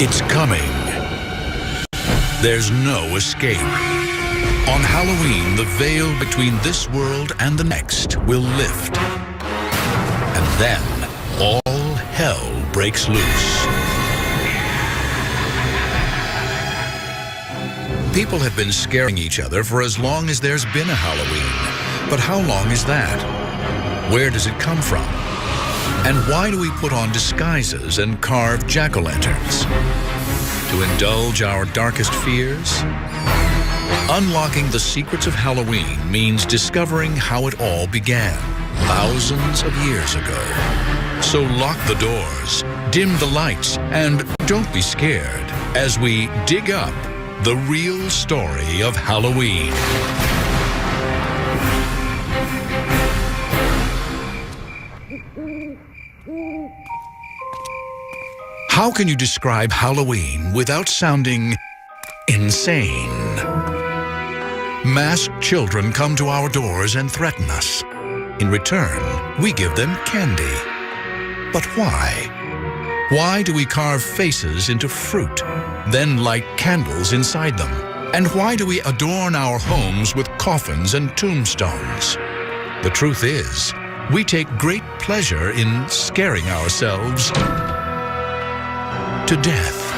It's coming. There's no escape. On Halloween, the veil between this world and the next will lift. And then, all hell breaks loose. People have been scaring each other for as long as there's been a Halloween. But how long is that? Where does it come from? And why do we put on disguises and carve jack-o'-lanterns? To indulge our darkest fears? Unlocking the secrets of Halloween means discovering how it all began thousands of years ago. So lock the doors, dim the lights, and don't be scared as we dig up the real story of Halloween. How can you describe Halloween without sounding insane? Masked children come to our doors and threaten us. In return, we give them candy. But why? Why do we carve faces into fruit, then light candles inside them? And why do we adorn our homes with coffins and tombstones? The truth is, we take great pleasure in scaring ourselves to death.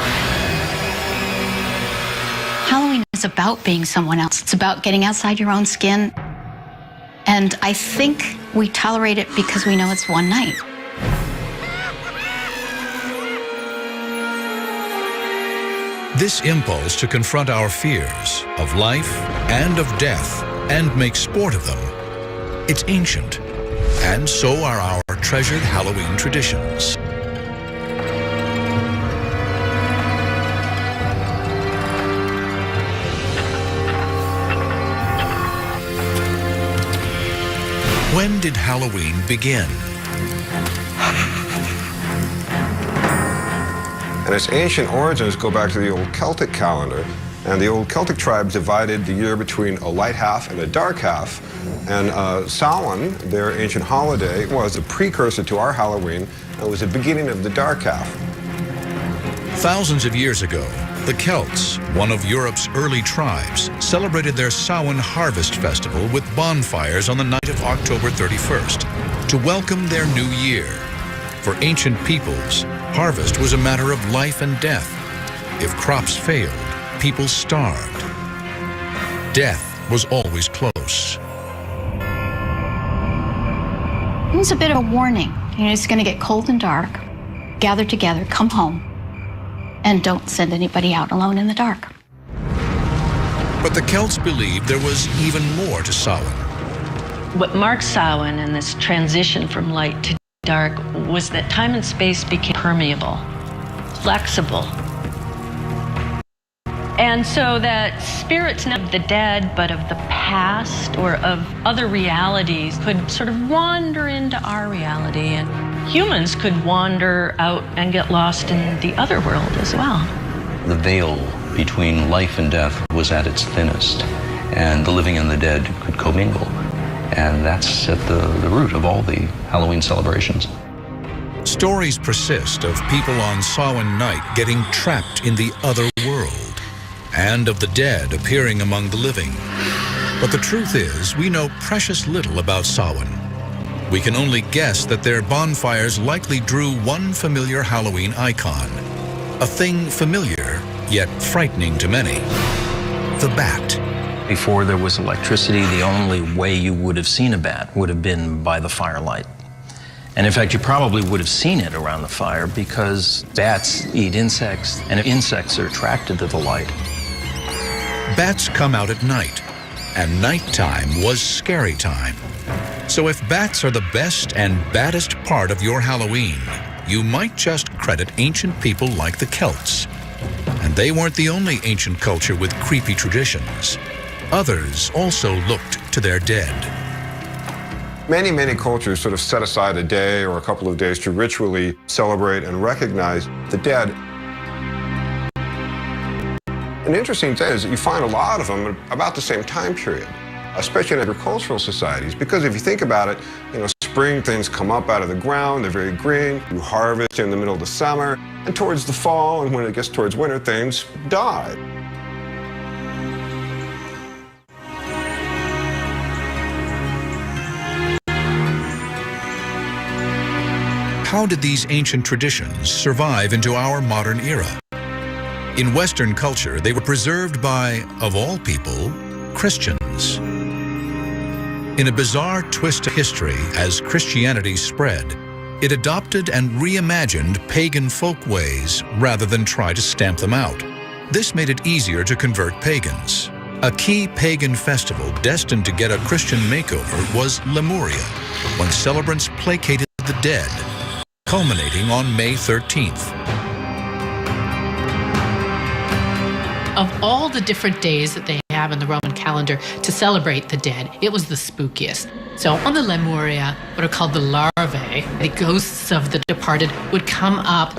Halloween is about being someone else. It's about getting outside your own skin. And I think we tolerate it because we know it's one night. This impulse to confront our fears of life and of death and make sport of them, it's ancient. And so are our treasured Halloween traditions. When did Halloween begin? And its ancient origins go back to the old Celtic calendar. And the old Celtic tribes divided the year between a light half and a dark half. And Samhain, their ancient holiday, was a precursor to our Halloween and was the beginning of the dark half. Thousands of years ago, the Celts, one of Europe's early tribes, celebrated their Samhain harvest festival with bonfires on the night of October 31st to welcome their new year. For ancient peoples, harvest was a matter of life and death. If crops failed, people starved. Death was always close. It was a bit of a warning. You know, it's going to get cold and dark. Gather together, come home, and don't send anybody out alone in the dark. But the Celts believed there was even more to Samhain. What marked Samhain and this transition from light to dark was that time and space became permeable, flexible. And so that spirits not of the dead, but of the past or of other realities could sort of wander into our reality, and humans could wander out and get lost in the other world as well. The veil between life and death was at its thinnest, and the living and the dead could commingle. And that's at the root of all the Halloween celebrations. Stories persist of people on Samhain night getting trapped in the other world, and of the dead appearing among the living. But the truth is, we know precious little about Samhain. We can only guess that their bonfires likely drew one familiar Halloween icon, a thing familiar, yet frightening to many: the bat. Before there was electricity, the only way you would have seen a bat would have been by the firelight. And in fact, you probably would have seen it around the fire because bats eat insects, and insects are attracted to the light. Bats come out at night, and nighttime was scary time. So if bats are the best and baddest part of your Halloween, you might just credit ancient people like the Celts. And they weren't the only ancient culture with creepy traditions. Others also looked to their dead. Many, many cultures sort of set aside a day or a couple of days to ritually celebrate and recognize the dead. An interesting thing is that you find a lot of them about the same time period, especially in agricultural societies, because if you think about it, spring, things come up out of the ground, they're very green. You harvest in the middle of the summer, and towards the fall, and when it gets towards winter, things die. How did these ancient traditions survive into our modern era? In Western culture, they were preserved by, of all people, Christians. In a bizarre twist of history, as Christianity spread, it adopted and reimagined pagan folkways rather than try to stamp them out. This made it easier to convert pagans. A key pagan festival destined to get a Christian makeover was Lemuria, when celebrants placated the dead, culminating on May 13th. Of all the different days that they have in the Roman calendar to celebrate the dead, it was the spookiest. So on the Lemuria, what are called the larvae, the ghosts of the departed, would come up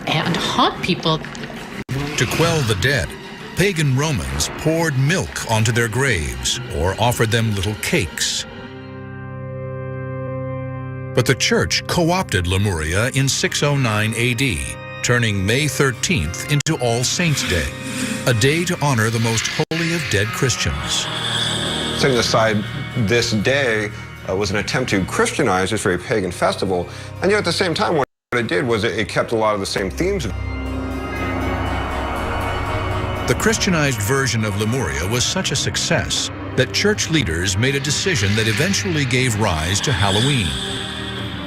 and haunt people. To quell the dead, pagan Romans poured milk onto their graves or offered them little cakes. But the Church co-opted Lemuria in 609 AD, turning May 13th into All Saints' Day, a day to honor the most holy of dead Christians. Setting aside this day was an attempt to Christianize this very pagan festival, and yet at the same time what it did was it kept a lot of the same themes. The Christianized version of Lemuria was such a success that church leaders made a decision that eventually gave rise to Halloween.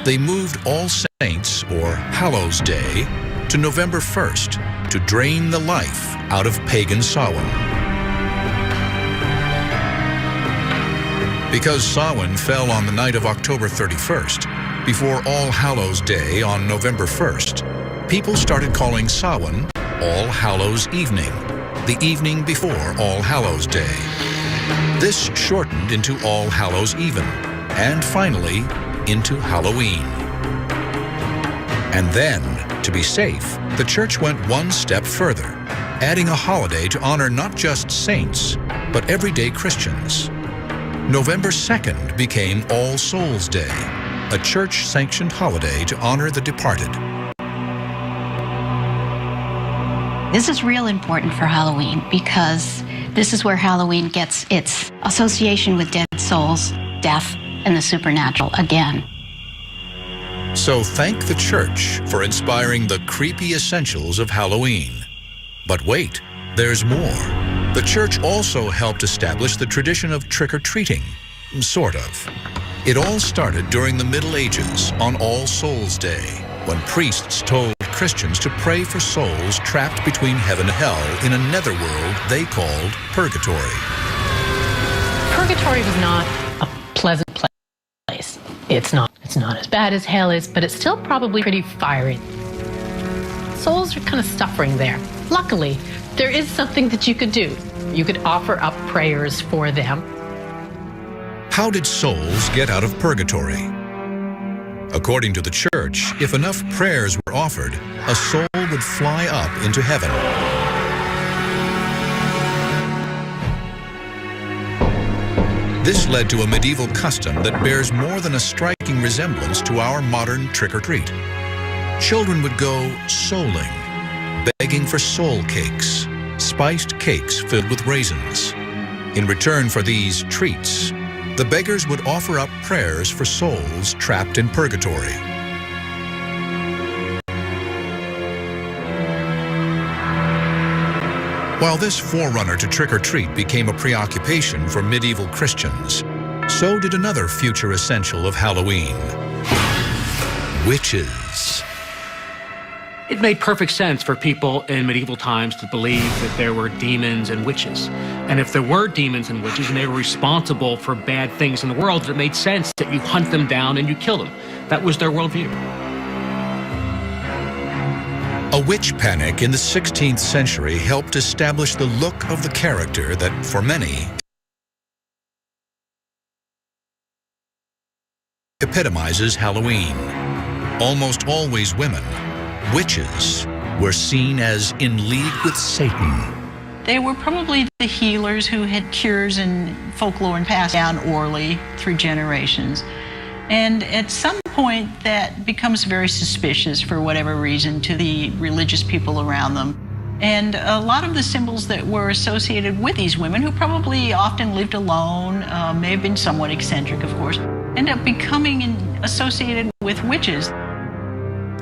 They moved All Saints, or Hallows Day, to November 1st to drain the life out of pagan Samhain. Because Samhain fell on the night of October 31st, before All Hallows Day on November 1st, people started calling Samhain All Hallows Evening, the evening before All Hallows Day. This shortened into All Hallows Even, and finally into Halloween. And then, to be safe, the Church went one step further, adding a holiday to honor not just saints, but everyday Christians. November 2nd became All Souls Day, a church-sanctioned holiday to honor the departed. This is real important for Halloween because this is where Halloween gets its association with dead souls, death, and the supernatural again. So thank the Church for inspiring the creepy essentials of Halloween. But wait, there's more. The Church also helped establish the tradition of trick-or-treating, sort of. It all started during the Middle Ages on All Souls Day, when priests told Christians to pray for souls trapped between heaven and hell in a netherworld they called purgatory. Purgatory was not a pleasant place. It's not as bad as hell is, but it's still probably pretty fiery. Souls are kind of suffering there. Luckily, there is something that you could do. You could offer up prayers for them. How did souls get out of purgatory? According to the Church, if enough prayers were offered, a soul would fly up into heaven. This led to a medieval custom that bears more than a striking resemblance to our modern trick-or-treat. Children would go souling, begging for soul cakes, spiced cakes filled with raisins. In return for these treats, the beggars would offer up prayers for souls trapped in purgatory. While this forerunner to trick-or-treat became a preoccupation for medieval Christians, so did another future essential of Halloween: witches. It made perfect sense for people in medieval times to believe that there were demons and witches. And if there were demons and witches and they were responsible for bad things in the world, it made sense that you hunt them down and you kill them. That was their worldview. A witch panic in the 16th century helped establish the look of the character that, for many, epitomizes Halloween. Almost always women, witches were seen as in league with Satan. They were probably the healers who had cures and folklore and passed down orally through generations. And at some point, that becomes very suspicious for whatever reason to the religious people around them. And a lot of the symbols that were associated with these women, who probably often lived alone, may have been somewhat eccentric, of course, end up becoming associated with witches.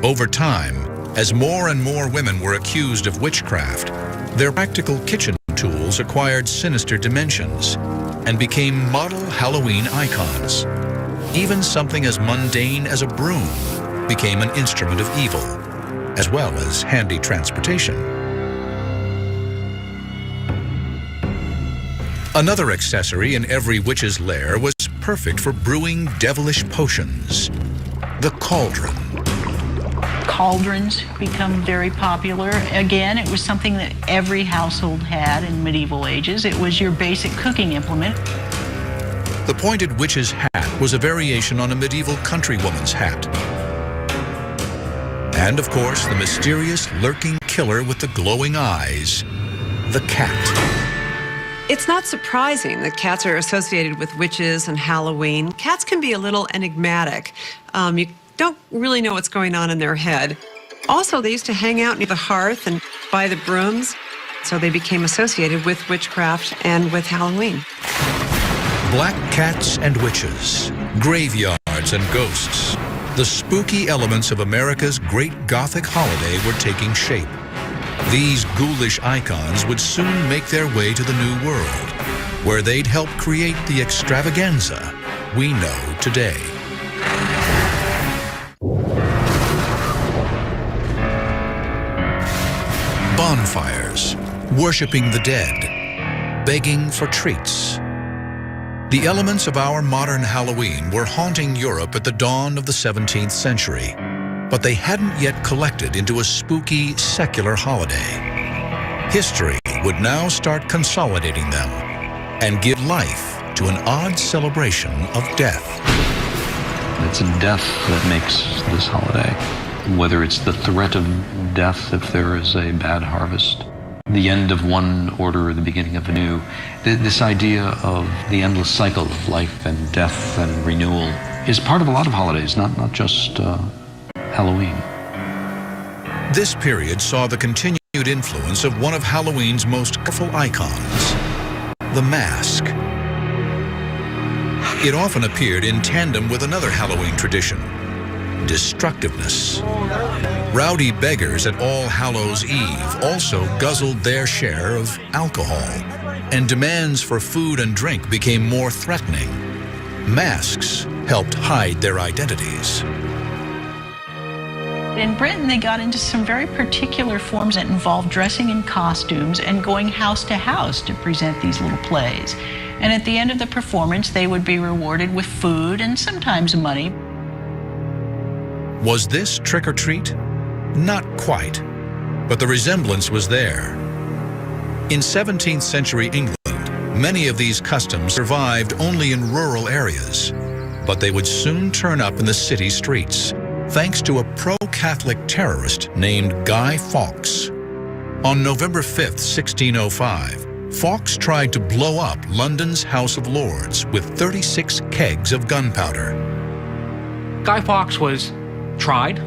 Over time, as more and more women were accused of witchcraft, their practical kitchen tools acquired sinister dimensions and became model Halloween icons. Even something as mundane as a broom became an instrument of evil, as well as handy transportation. Another accessory in every witch's lair was perfect for brewing devilish potions: the cauldron. Cauldrons become very popular. Again, it was something that every household had in medieval ages. It was your basic cooking implement. The pointed witch's hat was a variation on a medieval countrywoman's hat. And of course, the mysterious lurking killer with the glowing eyes, the cat. It's not surprising that cats are associated with witches and Halloween. Cats can be a little enigmatic. You don't really know what's going on in their head. Also, they used to hang out near the hearth and by the brooms, so they became associated with witchcraft and with Halloween. Black cats and witches, graveyards and ghosts. The spooky elements of America's great Gothic holiday were taking shape. These ghoulish icons would soon make their way to the New World, where they'd help create the extravaganza we know today. Bonfires, worshiping the dead, begging for treats. The elements of our modern Halloween were haunting Europe at the dawn of the 17th century, but they hadn't yet collected into a spooky, secular holiday. History would now start consolidating them and give life to an odd celebration of death. It's death that makes this holiday. Whether it's the threat of death if there is a bad harvest, the end of one order or the beginning of a new, this idea of the endless cycle of life and death and renewal is part of a lot of holidays, not just Halloween. This period saw the continued influence of one of Halloween's most powerful icons, the mask. It often appeared in tandem with another Halloween tradition, destructiveness. Rowdy beggars at All Hallows Eve also guzzled their share of alcohol, and demands for food and drink became more threatening. Masks helped hide their identities. In Britain, they got into some very particular forms that involved dressing in costumes and going house to house to present these little plays. And at the end of the performance, they would be rewarded with food and sometimes money. Was this trick or treat? Not quite, but the resemblance was there. In 17th century England, many of these customs survived only in rural areas, but they would soon turn up in the city streets, thanks to a pro-Catholic terrorist named Guy Fawkes. On November 5th, 1605, Fawkes tried to blow up London's House of Lords with 36 kegs of gunpowder. Guy Fawkes was tried,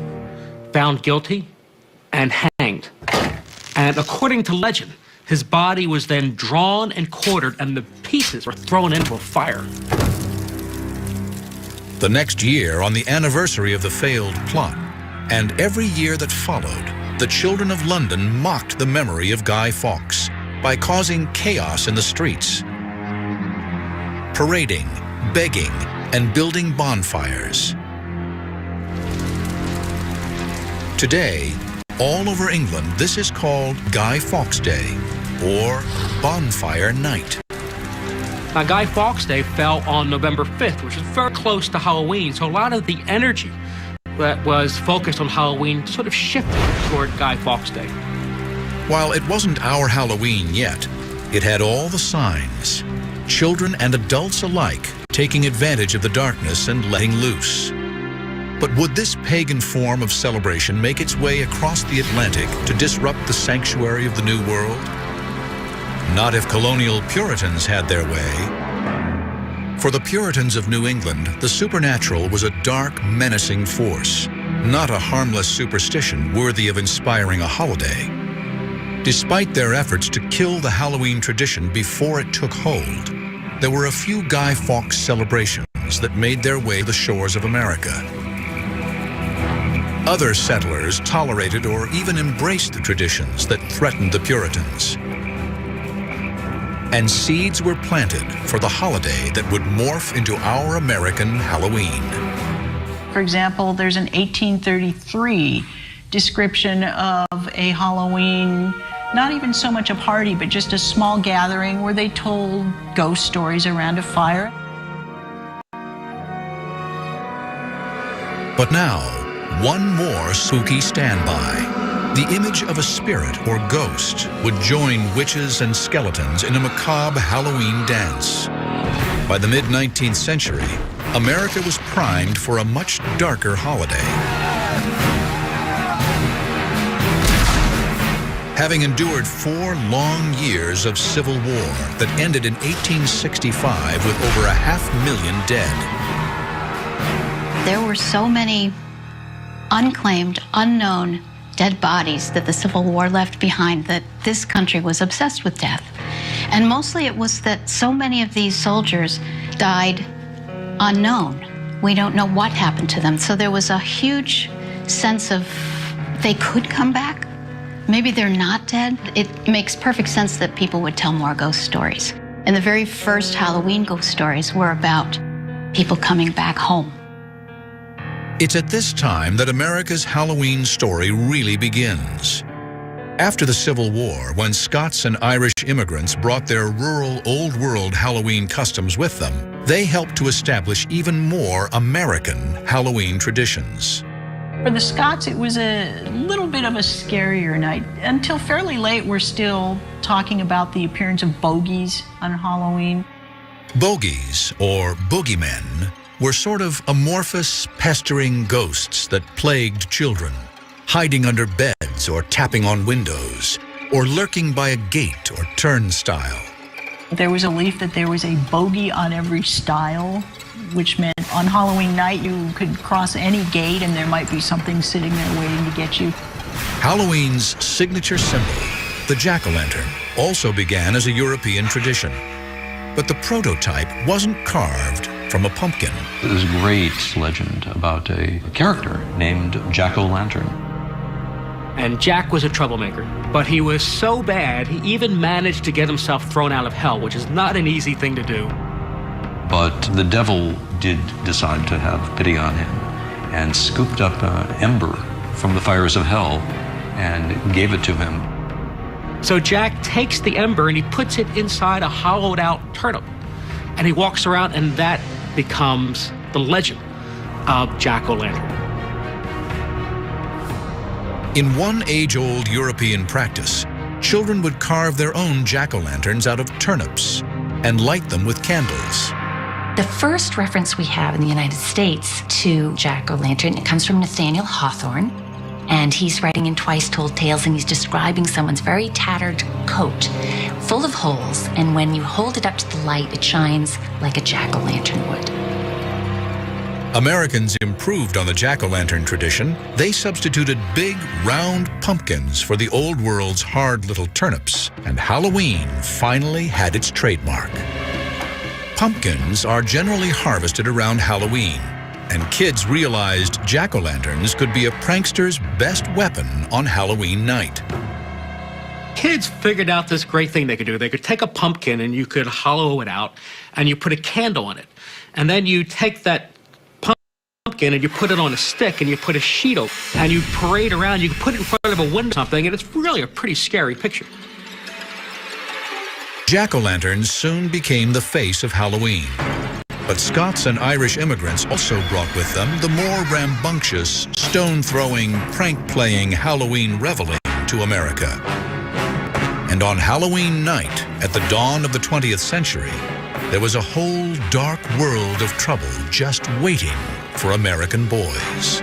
found guilty, and hanged. And according to legend, his body was then drawn and quartered, and the pieces were thrown into a fire. The next year, on the anniversary of the failed plot, and every year that followed, the children of London mocked the memory of Guy Fawkes by causing chaos in the streets, parading, begging, and building bonfires. Today, all over England, this is called Guy Fawkes Day, or Bonfire Night. Now, Guy Fawkes Day fell on November 5th, which is very close to Halloween, so a lot of the energy that was focused on Halloween sort of shifted toward Guy Fawkes Day. While it wasn't our Halloween yet, it had all the signs. Children and adults alike taking advantage of the darkness and letting loose. But would this pagan form of celebration make its way across the Atlantic to disrupt the sanctuary of the New World? Not if colonial Puritans had their way. For the Puritans of New England, the supernatural was a dark, menacing force, not a harmless superstition worthy of inspiring a holiday. Despite their efforts to kill the Halloween tradition before it took hold, there were a few Guy Fawkes celebrations that made their way to the shores of America. Other settlers tolerated or even embraced the traditions that threatened the Puritans. And seeds were planted for the holiday that would morph into our American Halloween. For example, there's an 1833 description of a Halloween, not even so much a party, but just a small gathering where they told ghost stories around a fire. But now, one more spooky standby. The image of a spirit or ghost would join witches and skeletons in a macabre Halloween dance. By the mid-19th century, America was primed for a much darker holiday. Having endured 4 long years of civil war that ended in 1865 with over 500,000 dead. There were so many unclaimed, unknown dead bodies that the Civil War left behind that this country was obsessed with death. And mostly it was that so many of these soldiers died unknown. We don't know what happened to them. So there was a huge sense of they could come back. Maybe they're not dead. It makes perfect sense that people would tell more ghost stories. And the very first Halloween ghost stories were about people coming back home. It's at this time that America's Halloween story really begins. After the Civil War, when Scots and Irish immigrants brought their rural, old-world Halloween customs with them, they helped to establish even more American Halloween traditions. For the Scots, it was a little bit of a scarier night. Until fairly late, we're still talking about the appearance of bogies on Halloween. Bogies, or boogeymen, were sort of amorphous, pestering ghosts that plagued children, hiding under beds or tapping on windows, or lurking by a gate or turnstile. There was a belief that there was a bogey on every stile, which meant on Halloween night you could cross any gate and there might be something sitting there waiting to get you. Halloween's signature symbol, the jack-o'-lantern, also began as a European tradition. But the prototype wasn't carved from a pumpkin. There's a great legend about a character named Jack-o'-lantern. And Jack was a troublemaker, but he was so bad he even managed to get himself thrown out of hell, which is not an easy thing to do. But the devil did decide to have pity on him and scooped up an ember from the fires of hell and gave it to him. So Jack takes the ember and he puts it inside a hollowed out turnip. And he walks around and that becomes the legend of Jack-o'-lantern. In one age-old European practice, children would carve their own jack-o'-lanterns out of turnips and light them with candles. The first reference we have in the United States to Jack-o'-lantern, it comes from Nathaniel Hawthorne, and he's writing in Twice Told Tales, and he's describing someone's very tattered coat, full of holes, and when you hold it up to the light, it shines like a jack-o'-lantern would. Americans improved on the jack-o'-lantern tradition. They substituted big, round pumpkins for the old world's hard little turnips, and Halloween finally had its trademark. Pumpkins are generally harvested around Halloween, and kids realized jack-o'-lanterns could be a prankster's best weapon on Halloween night. Kids figured out this great thing they could do. They could take a pumpkin and you could hollow it out and you put a candle on it. And then you take that pumpkin and you put it on a stick and you put a sheet over it and you parade around. You can put it in front of a window or something, and it's really a pretty scary picture. Jack-o'-lanterns soon became the face of Halloween. But Scots and Irish immigrants also brought with them the more rambunctious, stone-throwing, prank-playing Halloween reveling to America. And on Halloween night, at the dawn of the 20th century, there was a whole dark world of trouble just waiting for American boys.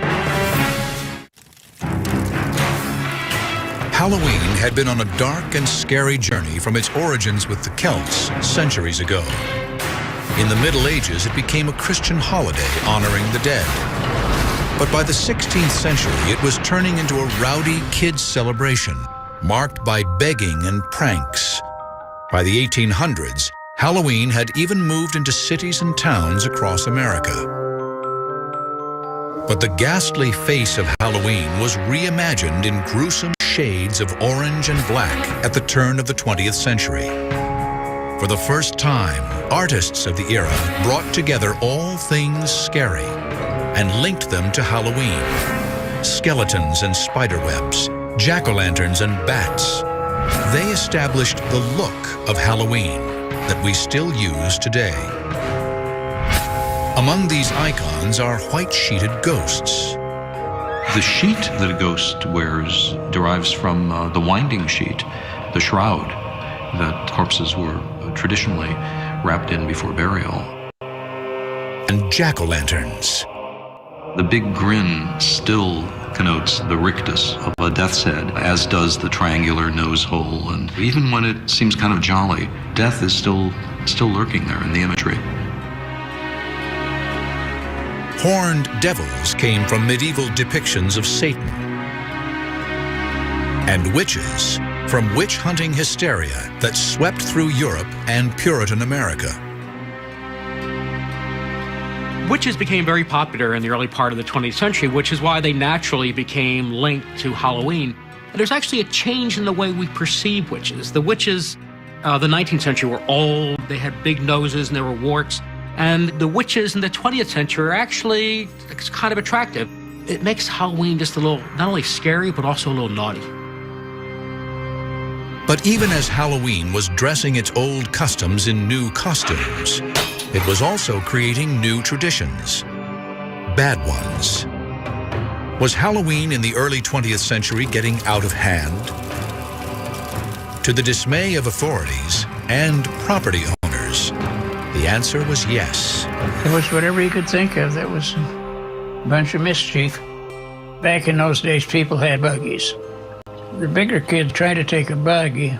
Halloween had been on a dark and scary journey from its origins with the Celts centuries ago. In the Middle Ages, it became a Christian holiday honoring the dead. But by the 16th century, it was turning into a rowdy kids' celebration, marked by begging and pranks. By the 1800s, Halloween had even moved into cities and towns across America. But the ghastly face of Halloween was reimagined in gruesome shades of orange and black at the turn of the 20th century. For the first time, artists of the era brought together all things scary and linked them to Halloween. Skeletons and spiderwebs, jack-o'-lanterns and bats. They established the look of Halloween that we still use today. Among these icons are white-sheeted ghosts. The sheet that a ghost wears derives from the winding sheet, the shroud that corpses were traditionally wrapped in before burial. And jack-o'-lanterns. The big grin still connotes the rictus of a death's head, as does the triangular nose hole. And even when it seems kind of jolly, death is still lurking there in the imagery. Horned devils came from medieval depictions of Satan. And witches from witch-hunting hysteria that swept through Europe and Puritan America. Witches became very popular in the early part of the 20th century, which is why they naturally became linked to Halloween. And there's actually a change in the way we perceive witches. The witches of the 19th century were old, they had big noses and there were warts. And the witches in the 20th century are actually kind of attractive. It makes Halloween just a little, not only scary, but also a little naughty. But even as Halloween was dressing its old customs in new costumes, it was also creating new traditions, bad ones. Was Halloween in the early 20th century getting out of hand? To the dismay of authorities and property owners, the answer was yes. It was whatever you could think of that was a bunch of mischief. Back in those days, people had buggies. The bigger kids tried to take a buggy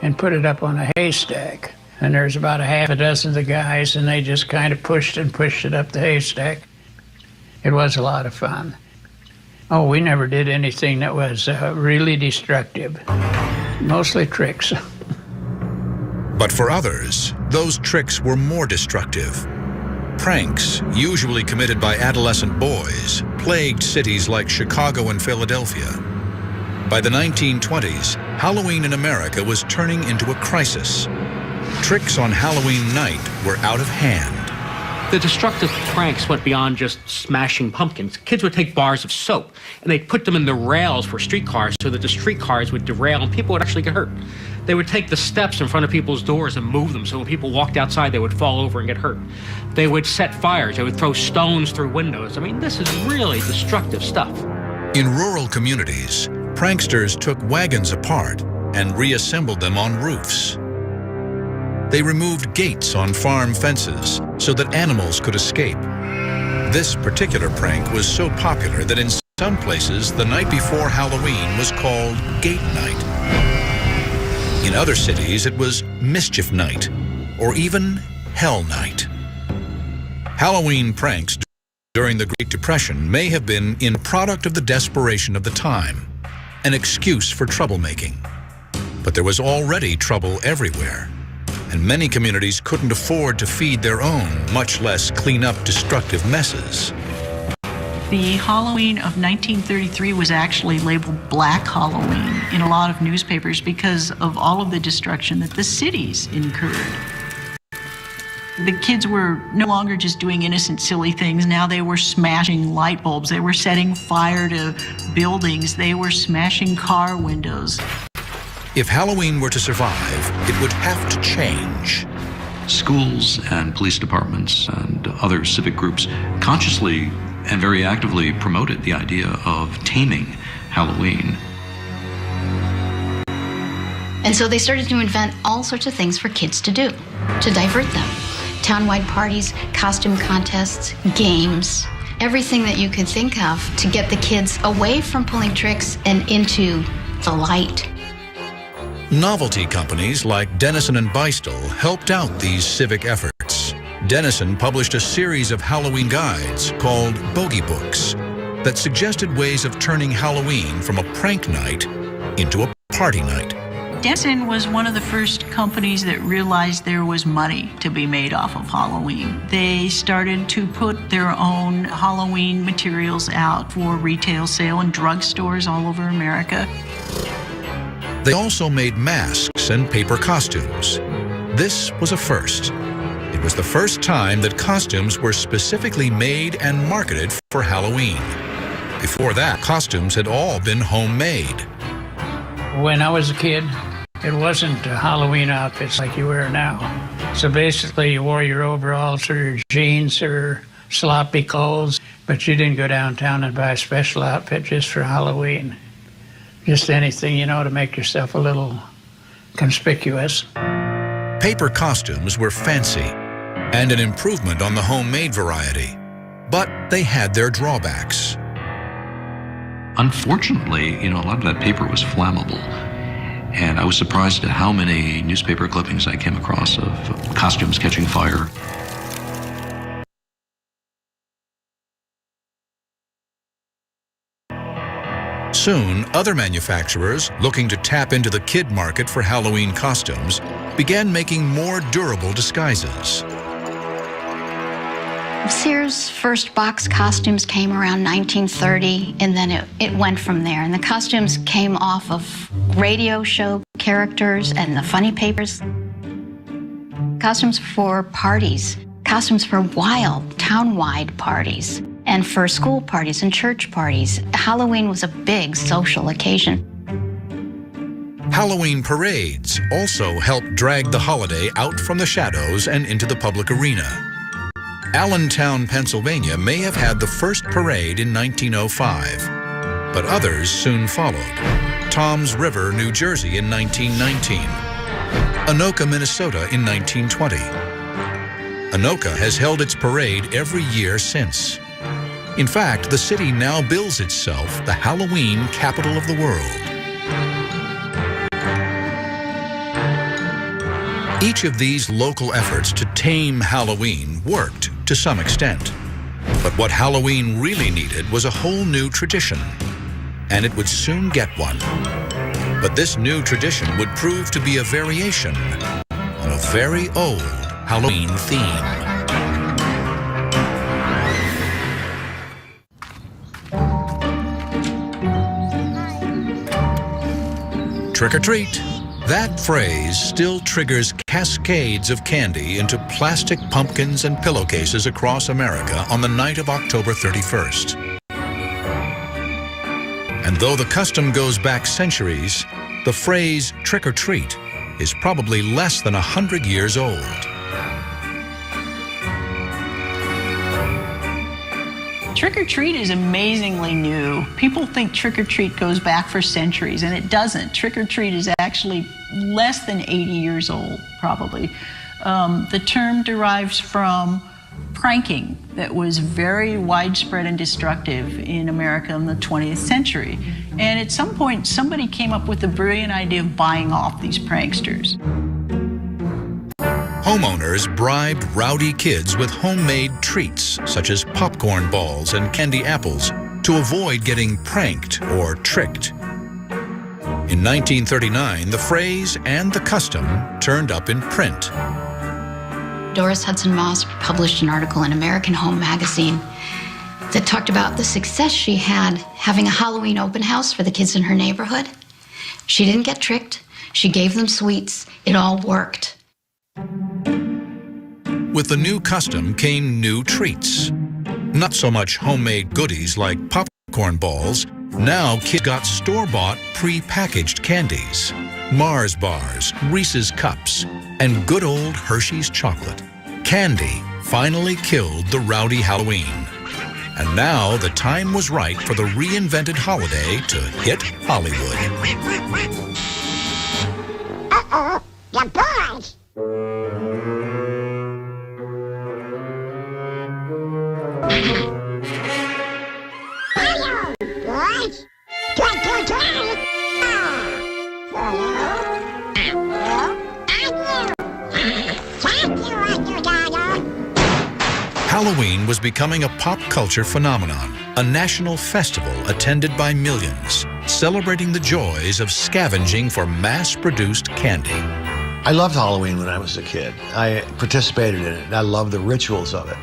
and put it up on a haystack. And there's about a half a dozen of the guys, and they just kind of pushed it up the haystack. It was a lot of fun. Oh, we never did anything that was really destructive. Mostly tricks. But for others, those tricks were more destructive. Pranks, usually committed by adolescent boys, plagued cities like Chicago and Philadelphia. By the 1920s, Halloween in America was turning into a crisis. Tricks on Halloween night were out of hand. The destructive pranks went beyond just smashing pumpkins. Kids would take bars of soap and they'd put them in the rails for streetcars so that the streetcars would derail and people would actually get hurt. They would take the steps in front of people's doors and move them so when people walked outside they would fall over and get hurt. They would set fires. They would throw stones through windows. I mean, this is really destructive stuff. In rural communities, pranksters took wagons apart and reassembled them on roofs. They removed gates on farm fences so that animals could escape. This particular prank was so popular that in some places, the night before Halloween was called Gate Night. In other cities, it was Mischief Night, or even Hell Night. Halloween pranks during the Great Depression may have been in product of the desperation of the time, an excuse for troublemaking. But there was already trouble everywhere, and many communities couldn't afford to feed their own, much less clean up destructive messes. The Halloween of 1933 was actually labeled Black Halloween in a lot of newspapers because of all of the destruction that the cities incurred. The kids were no longer just doing innocent, silly things. Now they were smashing light bulbs. They were setting fire to buildings. They were smashing car windows. If Halloween were to survive, it would have to change. Schools and police departments and other civic groups consciously and very actively promoted the idea of taming Halloween. And so they started to invent all sorts of things for kids to do, to divert them. Townwide parties, costume contests, games, everything that you could think of to get the kids away from pulling tricks and into the light. Novelty companies like Dennison and Beistel helped out these civic efforts. Dennison published a series of Halloween guides called Bogey Books that suggested ways of turning Halloween from a prank night into a party night. Dennison was one of the first companies that realized there was money to be made off of Halloween. They started to put their own Halloween materials out for retail sale in drugstores all over America. They also made masks and paper costumes. This was a first. It was the first time that costumes were specifically made and marketed for Halloween. Before that, costumes had all been homemade. When I was a kid, it wasn't Halloween outfits like you wear now. So basically, you wore your overalls or your jeans or sloppy clothes, but you didn't go downtown and buy a special outfit just for Halloween. Just anything, you know, to make yourself a little conspicuous. Paper costumes were fancy and an improvement on the homemade variety, but they had their drawbacks. Unfortunately, a lot of that paper was flammable. And I was surprised at how many newspaper clippings I came across of costumes catching fire. Soon, other manufacturers, looking to tap into the kid market for Halloween costumes, began making more durable disguises. Sears' first box costumes came around 1930, and then it went from there. And the costumes came off of radio show characters and the funny papers. Costumes for parties, costumes for wild, town-wide parties, and for school parties and church parties. Halloween was a big social occasion. Halloween parades also helped drag the holiday out from the shadows and into the public arena. Allentown, Pennsylvania may have had the first parade in 1905, but others soon followed. Toms River, New Jersey in 1919. Anoka, Minnesota in 1920. Anoka has held its parade every year since. In fact, the city now bills itself the Halloween capital of the world. Each of these local efforts to tame Halloween worked to some extent. But what Halloween really needed was a whole new tradition, and it would soon get one. But this new tradition would prove to be a variation on a very old Halloween theme. Trick or treat. That phrase still triggers cascades of candy into plastic pumpkins and pillowcases across America on the night of October 31st. And though the custom goes back centuries, the phrase trick or treat is probably less than 100 years old. Trick or treat is amazingly new. People think trick or treat goes back for centuries, and it doesn't. Trick or treat is actually less than 80 years old, probably. The term derives from pranking that was very widespread and destructive in America in the 20th century. And at some point, somebody came up with the brilliant idea of buying off these pranksters. Homeowners bribed rowdy kids with homemade treats, such as popcorn balls and candy apples, to avoid getting pranked or tricked. In 1939, the phrase and the custom turned up in print. Doris Hudson Moss published an article in American Home magazine that talked about the success she had having a Halloween open house for the kids in her neighborhood. She didn't get tricked. She gave them sweets. It all worked. With the new custom came new treats. Not so much homemade goodies like popcorn balls. Now kids got store-bought, pre-packaged candies. Mars bars, Reese's cups, and good old Hershey's chocolate. Candy finally killed the rowdy Halloween. And now the time was right for the reinvented holiday to hit Hollywood. Uh-oh, you boys! Hello, boys! Trick or treat! For you, and you, and you! Thank you, Mr. Donald! Halloween was becoming a pop culture phenomenon, a national festival attended by millions, celebrating the joys of scavenging for mass-produced candy. I loved Halloween when I was a kid. I participated in it. I loved the rituals of it.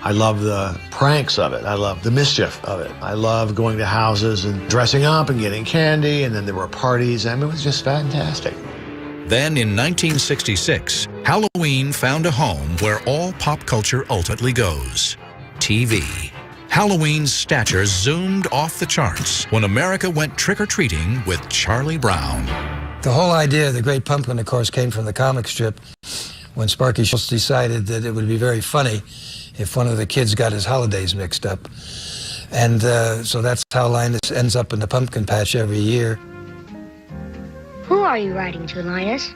I loved the pranks of it. I loved the mischief of it. I loved going to houses and dressing up and getting candy, and then there were parties. I mean, it was just fantastic. Then in 1966, Halloween found a home where all pop culture ultimately goes: TV. Halloween's stature zoomed off the charts when America went trick-or-treating with Charlie Brown. The whole idea of the Great Pumpkin, of course, came from the comic strip when Sparky Schultz decided that it would be very funny if one of the kids got his holidays mixed up. And so that's how Linus ends up in the pumpkin patch every year. Who are you writing to, Linus?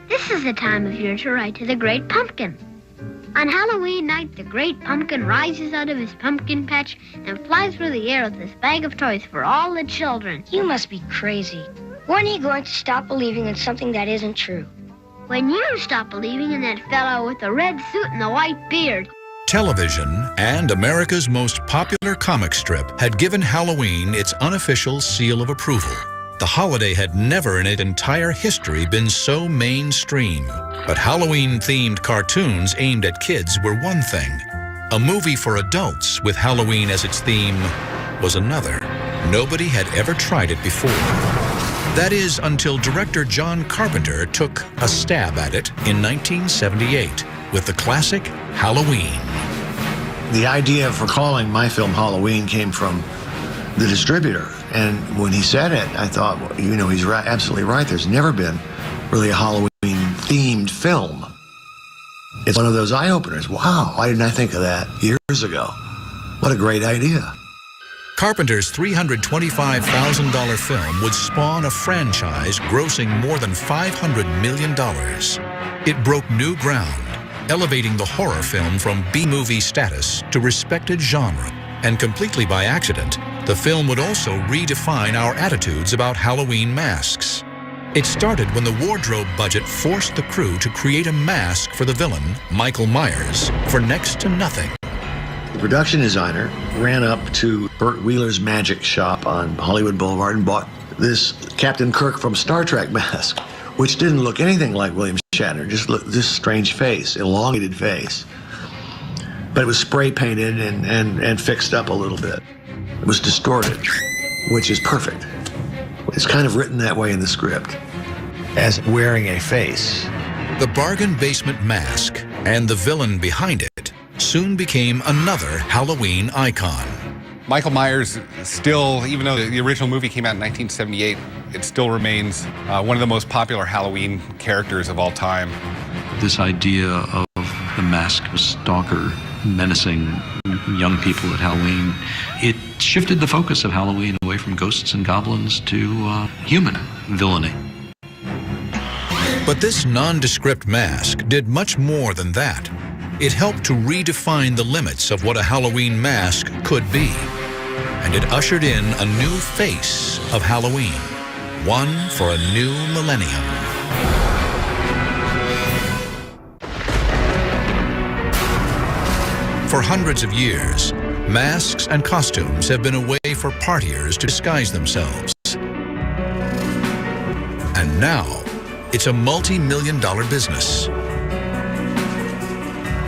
This is the time of year to write to the Great Pumpkin. On Halloween night, the Great Pumpkin rises out of his pumpkin patch and flies through the air with this bag of toys for all the children. You must be crazy. When are you going to stop believing in something that isn't true? When you stop believing in that fellow with the red suit and the white beard. Television and America's most popular comic strip had given Halloween its unofficial seal of approval. The holiday had never in its entire history been so mainstream. But Halloween-themed cartoons aimed at kids were one thing. A movie for adults with Halloween as its theme was another. Nobody had ever tried it before. That is, until director John Carpenter took a stab at it in 1978 with the classic Halloween. The idea for calling my film Halloween came from the distributor. And when he said it, I thought, well, you know, he's right, absolutely right. There's never been really a Halloween-themed film. It's one of those eye-openers. Wow, why didn't I think of that years ago? What a great idea. Carpenter's $325,000 film would spawn a franchise grossing more than $500 million. It broke new ground, elevating the horror film from B-movie status to respected genre. And completely by accident, the film would also redefine our attitudes about Halloween masks. It started when the wardrobe budget forced the crew to create a mask for the villain, Michael Myers, for next to nothing. The production designer ran up to Burt Wheeler's magic shop on Hollywood Boulevard and bought this Captain Kirk from Star Trek mask, which didn't look anything like William Shatner, just looked this strange face, elongated face. But it was spray painted and fixed up a little bit. It was distorted, which is perfect. It's kind of written that way in the script, as wearing a face. The bargain basement mask and the villain behind it soon became another Halloween icon. Michael Myers still, even though the original movie came out in 1978, it still remains one of the most popular Halloween characters of all time. This idea of the masked stalker menacing young people at Halloween, it shifted the focus of Halloween away from ghosts and goblins to human villainy. But this nondescript mask did much more than that. It helped to redefine the limits of what a Halloween mask could be. And it ushered in a new face of Halloween, one for a new millennium. For hundreds of years, masks and costumes have been a way for partiers to disguise themselves. And now, it's a multi-million-dollar business.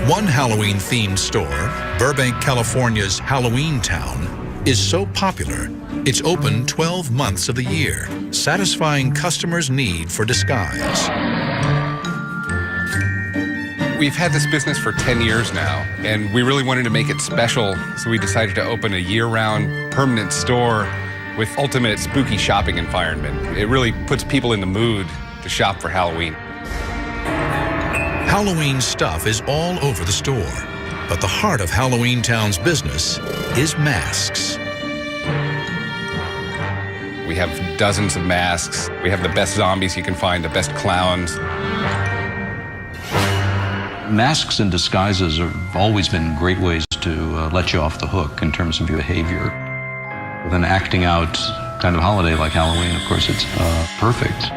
One Halloween-themed store, Burbank, California's Halloween Town, is so popular, it's open 12 months of the year, satisfying customers' need for disguise. We've had this business for 10 years now, and we really wanted to make it special, so we decided to open a year-round permanent store with ultimate spooky shopping environment. It really puts people in the mood to shop for Halloween. Halloween stuff is all over the store, but the heart of Halloween Town's business is masks. We have dozens of masks. We have the best zombies you can find, the best clowns. Masks and disguises have always been great ways to let you off the hook in terms of your behavior. With an acting out kind of holiday like Halloween, of course, it's perfect.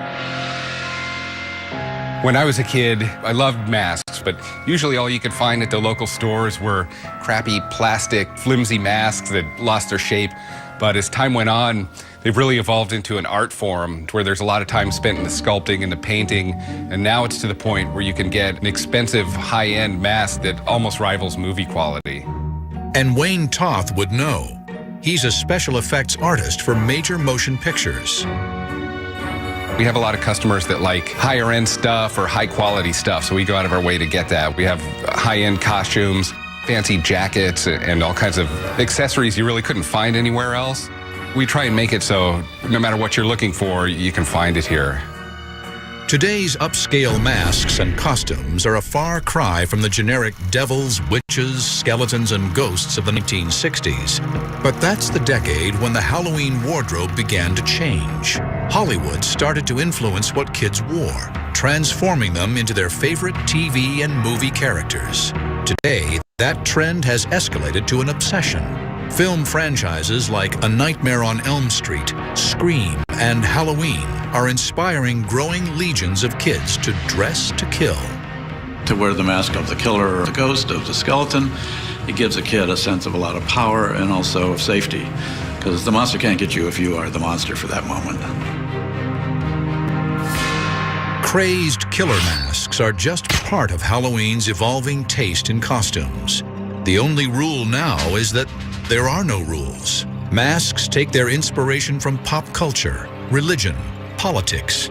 When I was a kid, I loved masks, but usually all you could find at the local stores were crappy plastic, flimsy masks that lost their shape. But as time went on, they've really evolved into an art form where there's a lot of time spent in the sculpting and the painting. And now it's to the point where you can get an expensive, high-end mask that almost rivals movie quality. And Wayne Toth would know. He's a special effects artist for major motion pictures. We have a lot of customers that like higher end stuff or high quality stuff, so we go out of our way to get that. We have high end costumes, fancy jackets, and all kinds of accessories you really couldn't find anywhere else. We try and make it so no matter what you're looking for, you can find it here. Today's upscale masks and costumes are a far cry from the generic devils, witches, skeletons, and ghosts of the 1960s. But that's the decade when the Halloween wardrobe began to change. Hollywood started to influence what kids wore, transforming them into their favorite TV and movie characters. Today, that trend has escalated to an obsession. Film franchises like A Nightmare on Elm Street, Scream, and Halloween are inspiring growing legions of kids to dress to kill. To wear the mask of the killer or the ghost of the skeleton, it gives a kid a sense of a lot of power and also of safety, because the monster can't get you if you are the monster for that moment. Crazed killer masks are just part of Halloween's evolving taste in costumes. The only rule now is that there are no rules. Masks take their inspiration from pop culture, religion, politics,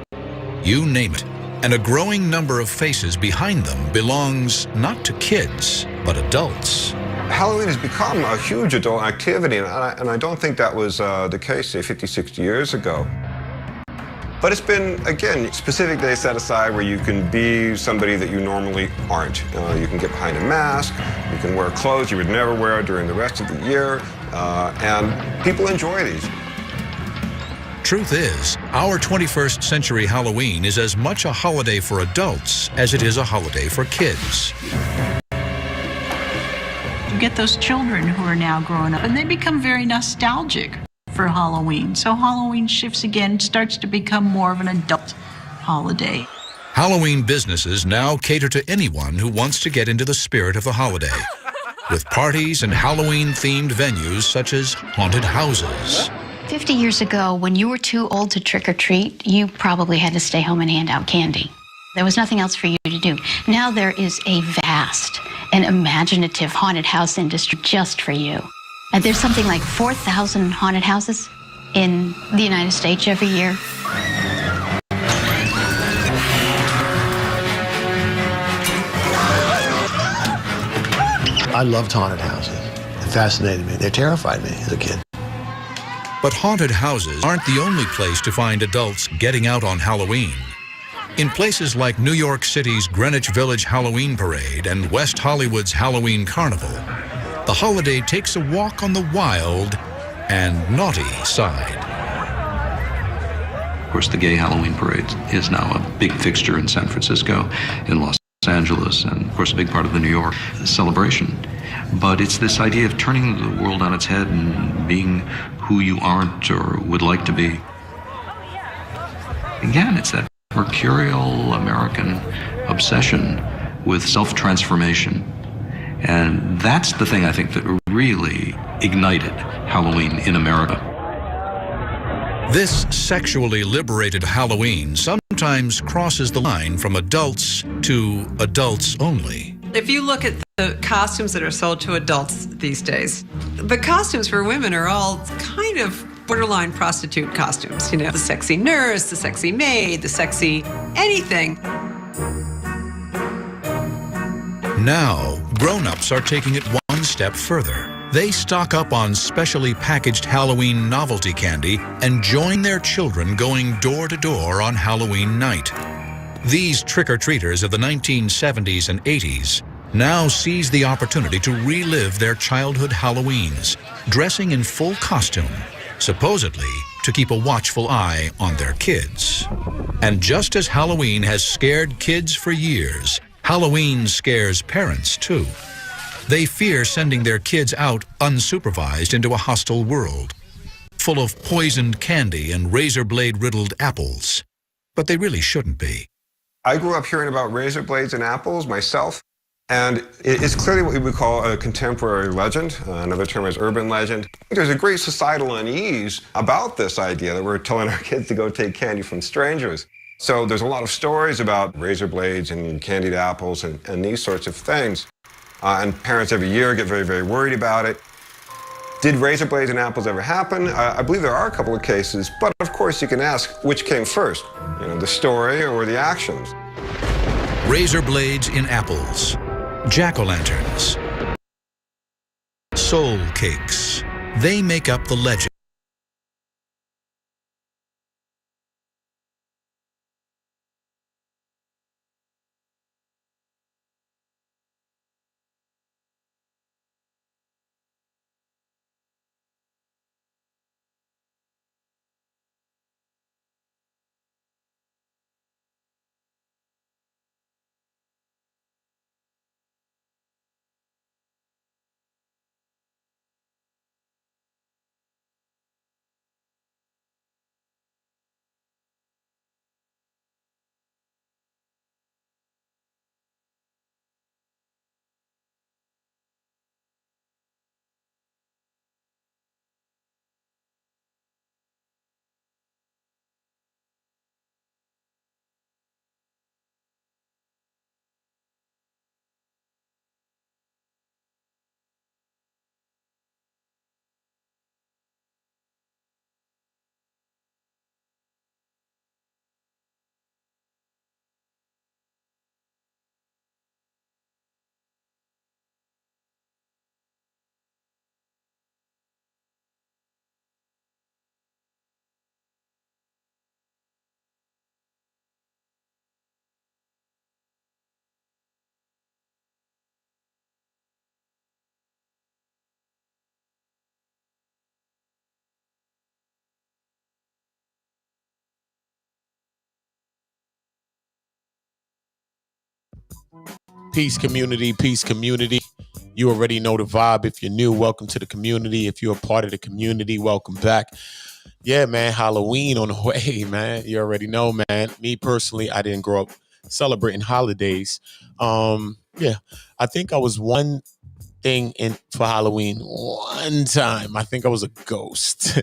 you name it. And a growing number of faces behind them belongs not to kids, but adults. Halloween has become a huge adult activity, and I don't think that was the case, say, 50, 60 years ago. But it's been, again, specific days set aside where you can be somebody that you normally aren't. You can get behind a mask, you can wear clothes you would never wear during the rest of the year, and people enjoy these. Truth is, our 21st century Halloween is as much a holiday for adults as it is a holiday for kids. You get those children who are now growing up, and they become very nostalgic for Halloween. So Halloween shifts again, starts to become more of an adult holiday. Halloween businesses now cater to anyone who wants to get into the spirit of the holiday, with parties and Halloween-themed venues such as haunted houses. 50 years ago, when you were too old to trick or treat, you probably had to stay home and hand out candy. There was nothing else for you to do. Now there is a vast and imaginative haunted house industry just for you. And there's something like 4,000 haunted houses in the United States every year. I loved haunted houses. It fascinated me. They terrified me as a kid. But haunted houses aren't the only place to find adults getting out on Halloween. In places like New York City's Greenwich Village Halloween Parade and West Hollywood's Halloween Carnival, the holiday takes a walk on the wild and naughty side. Of course, the gay Halloween parade is now a big fixture in San Francisco, in Los Angeles, and of course a big part of the New York celebration. But it's this idea of turning the world on its head and being who you aren't or would like to be. Again, it's that mercurial American obsession with self-transformation. And that's the thing I think that really ignited Halloween in America. This sexually liberated Halloween sometimes crosses the line from adults to adults only. If you look at the costumes that are sold to adults these days, the costumes for women are all kind of borderline prostitute costumes. You know, the sexy nurse, the sexy maid, the sexy anything. Now, grown-ups are taking it one step further. They stock up on specially packaged Halloween novelty candy and join their children going door to door on Halloween night. These trick-or-treaters of the 1970s and 80s now seize the opportunity to relive their childhood Halloweens, dressing in full costume, supposedly to keep a watchful eye on their kids. And just as Halloween has scared kids for years, Halloween scares parents too. They fear sending their kids out unsupervised into a hostile world, full of poisoned candy and razor blade riddled apples. But they really shouldn't be. I grew up hearing about razor blades and apples myself, and it's clearly what we would call a contemporary legend. Another term is urban legend. There's a great societal unease about this idea that we're telling our kids to go take candy from strangers. So there's a lot of stories about razor blades and candied apples and these sorts of things. And parents every year get very, very worried about it. Did razor blades and apples ever happen? I believe there are a couple of cases, but of course you can ask which came first, the story or the actions. Razor blades in apples, jack-o'-lanterns, soul cakes. They make up the legend. Peace community, peace community. You already know the vibe. If you're new, welcome to the community. If you're a part of the community, welcome back. Yeah, man, Halloween on the way, man. You already know, man. Me personally, I didn't grow up celebrating holidays. Yeah, I think I was one thing in for Halloween one time. I think I was a ghost,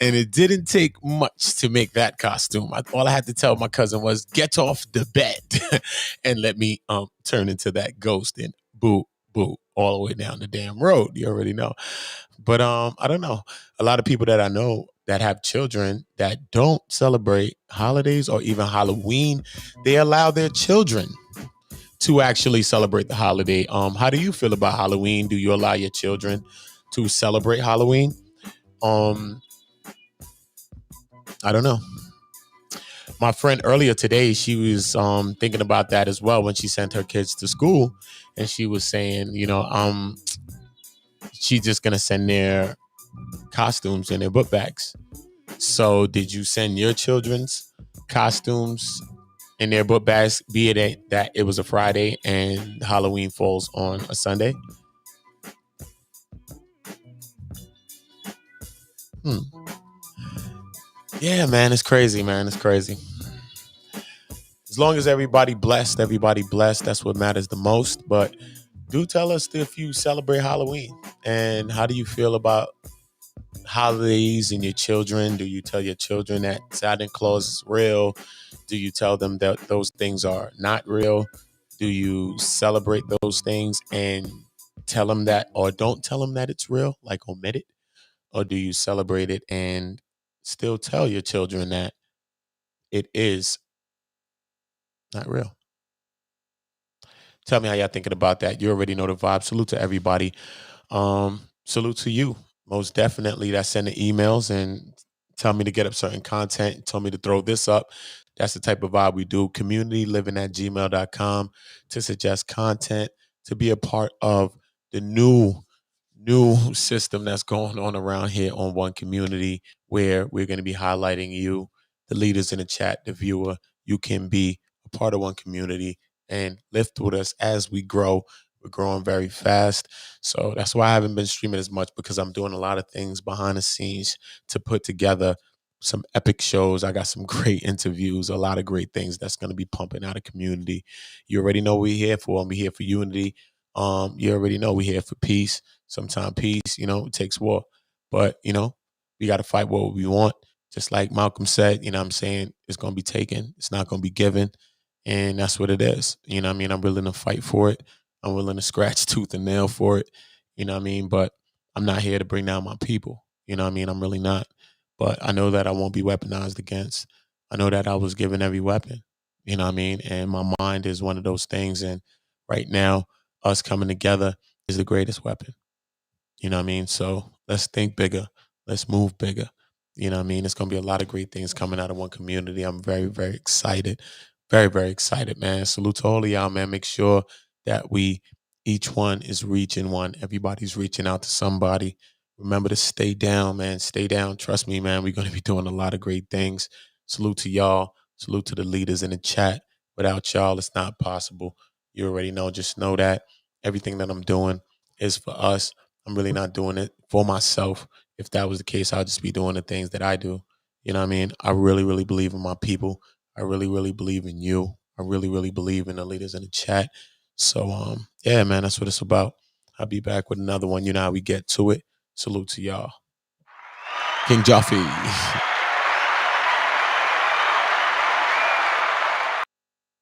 and it didn't take much to make that costume. All I had to tell my cousin was, "Get off the bed," and let me turn into that ghost and boo boo all the way down the damn road. You already know. But I don't know. A lot of people that I know that have children that don't celebrate holidays or even Halloween, they allow their children to actually celebrate the holiday. How do you feel about Halloween? Do you allow your children to celebrate Halloween? I don't know. My friend earlier today, she was thinking about that as well when she sent her kids to school, and she was saying, she's just gonna send their costumes in their book bags. So, did you send your children's costumes in their book bags, be it that it was a Friday and Halloween falls on a Sunday? Yeah, man, it's crazy, man. It's crazy. As long as everybody blessed, that's what matters the most. But do tell us if you celebrate Halloween, and how do you feel about holidays and your children? Do you tell your children that Santa Claus is real? Do you tell them that those things are not real? Do you celebrate those things and tell them that, or don't tell them that it's real, like omit it? Or do you celebrate it and still tell your children that it is not real? Tell me how y'all thinking about that. You already know the vibe. Salute to everybody. Salute to you. Most definitely, that sending emails and tell me to get up certain content, tell me to throw this up. That's the type of vibe we do. Communityliving@gmail.com to suggest content, to be a part of the new system that's going on around here on One Community, where we're going to be highlighting you, the leaders in the chat, the viewer. You can be a part of One Community and lift with us as we grow. We're growing very fast. So that's why I haven't been streaming as much, because I'm doing a lot of things behind the scenes to put together some epic shows. I got some great interviews, a lot of great things that's going to be pumping out of Community. You already know what we're here for. We're here for unity. You already know we're here for peace. Sometimes peace, it takes war. But, we got to fight what we want. Just like Malcolm said, what I'm saying, it's going to be taken. It's not going to be given. And that's what it is. I'm willing to fight for it. I'm willing to scratch tooth and nail for it. But I'm not here to bring down my people. I'm really not. But I know that I won't be weaponized against. I know that I was given every weapon. And my mind is one of those things. And right now, us coming together is the greatest weapon. So let's think bigger. Let's move bigger. It's going to be a lot of great things coming out of one community. I'm very, very excited. Very, very excited, man. Salute to all of y'all, man. Make sure that each one is reaching one. Everybody's reaching out to somebody. Remember to stay down, man. Stay down. Trust me, man. We're going to be doing a lot of great things. Salute to y'all. Salute to the leaders in the chat. Without y'all, it's not possible. You already know. Just know that everything that I'm doing is for us. I'm really not doing it for myself. If that was the case, I'll just be doing the things that I do. I really, really believe in my people. I really, really believe in you. I really, really believe in the leaders in the chat. So, yeah, man, that's what it's about. I'll be back with another one. You know how we get to it. Salute to y'all. King Jaffe.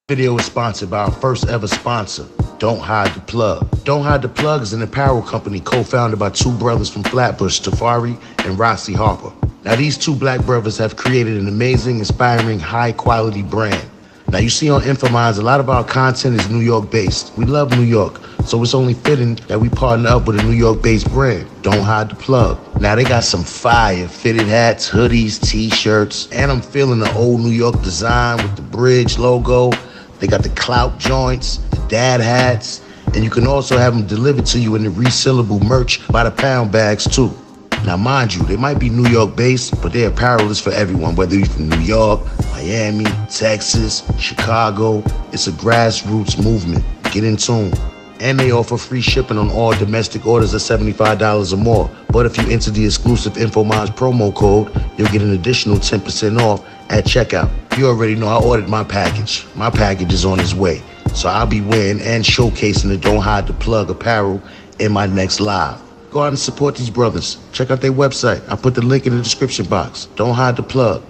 Video is sponsored by our first ever sponsor, Don't Hide the Plug. Don't Hide the Plug is an apparel company co-founded by two brothers from Flatbush, Tafari and Rossi Harper. Now, these two black brothers have created an amazing, inspiring, high-quality brand. Now, you see on Infominds, a lot of our content is New York-based. We love New York, so it's only fitting that we partner up with a New York-based brand, Don't Hide the Plug. Now, they got some fire fitted hats, hoodies, T-shirts, and I'm feeling the old New York design with the bridge logo. They got the clout joints, the dad hats, and you can also have them delivered to you in the resealable merch by the pound bags, too. Now, mind you, they might be New York-based, but their apparel is for everyone, whether you're from New York, Miami, Texas, Chicago. It's a grassroots movement. Get in tune. And they offer free shipping on all domestic orders of $75 or more. But if you enter the exclusive Infominds promo code, you'll get an additional 10% off at checkout. You already know I ordered my package. My package is on its way. So I'll be wearing and showcasing the Don't Hide the Plug apparel in my next live. Go out and support these brothers. Check out their website. I put the link in the description box. Don't Hide the Plug.